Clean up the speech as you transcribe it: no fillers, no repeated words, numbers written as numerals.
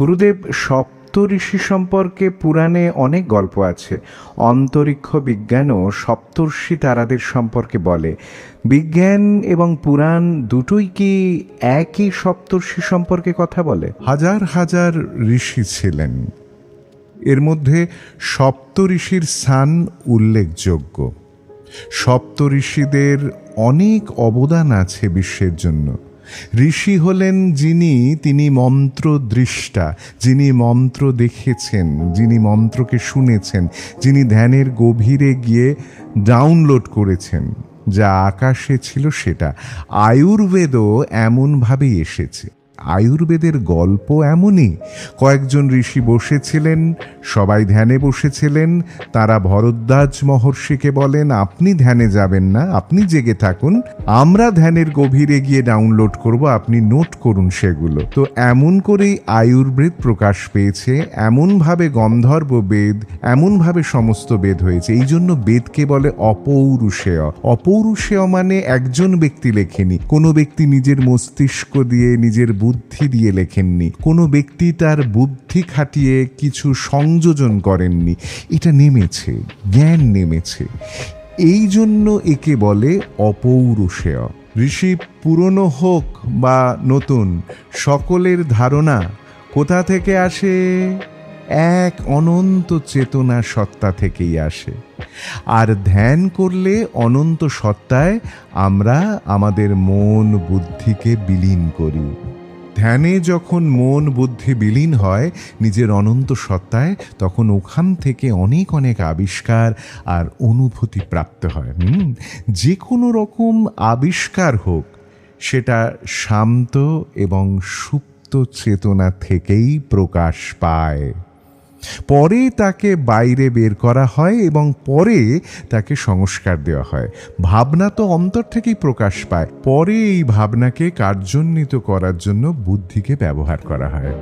গুরুদেব, সপ্তঋষি সম্পর্কে পুরাণে অনেক গল্প আছে। অন্তরিক্ষ বিজ্ঞানও সপ্তর্ষি তারাদের সম্পর্কে বলে। বিজ্ঞান এবং পুরাণ দুটোই কি একই সপ্তর্ষি সম্পর্কে কথা বলে? হাজার হাজার ঋষি ছিলেন। এর মধ্যে সপ্তঋষির স্থান উল্লেখযোগ্য। সপ্তঋষিদের অনেক অবদান আছে বিশ্বের জন্য। ঋষি হলেন তিনি মন্ত্রদৃষ্টা, যিনি মন্ত্র দেখেছেন, যিনি মন্ত্রকে শুনেছেন, যিনি ধ্যানের গভীরে গিয়ে ডাউনলোড করেছেন যা আকাশে ছিল সেটা। আয়ুর্বেদও এমনভাবেই এসেছে। আয়ুর্বেদের গল্প এমনই। কয়েকজন ঋষি বসেছিলেন, সবাই ধ্যানে বসেছিলেন। তারা ভরদ্বাজ মহর্ষিকে বলেন, আপনি ধ্যানে যাবেন না, আপনি জেগে থাকুন, আমরা ধ্যানের গভীরে গিয়ে ডাউনলোড করব, আপনি নোট করুন সেগুলো। তো এমন করেই আয়ুর্বেদ প্রকাশ পেয়েছে। এমনভাবে গন্ধর্ব বেদ, এমনভাবে সমস্ত বেদ হয়েছে। এই জন্য বেদকে বলে অপৌরুষেয়। অপৌরুষেয় মানে একজন ব্যক্তি লেখেনি, কোনো ব্যক্তি নিজের মস্তিষ্ক দিয়ে, নিজের বুদ্ধি দিয়ে লেখেননি, কোনো ব্যক্তি তার বুদ্ধি খাটিয়ে কিছু সংযোজন করেননি। এটা নেমেছে, জ্ঞান নেমেছে। এই জন্য একে বলে অপৌরুষেয়। ঋষি পুরনো হোক বা নতুন, সকলের ধারণা কোথা থেকে আসে? এক অনন্ত চেতনা সত্তা থেকেই আসে। আর ধ্যান করলে অনন্ত সত্তায় আমরা আমাদের মন বুদ্ধিকে বিলীন করি। ধ্যানে যখন মন বুদ্ধি বিলীন হয় নিজের অনন্ত সত্তায়, তখন ওখান থেকে অনেক অনেক আবিষ্কার আর অনুভূতি প্রাপ্ত হয়। যে কোনো রকম আবিষ্কার হোক, সেটা শান্ত এবং সুপ্ত চেতনা থেকেই প্রকাশ পায়। পরে তাকে বাইরে বের করা হয় এবং পরে তাকে সংস্কার দেওয়া হয়। ভাবনা তো অন্তর থেকেই প্রকাশ পায়, পরে এই ভাবনাকে কার্যান্বিত করার জন্য বুদ্ধিকে ব্যবহার করা হয়।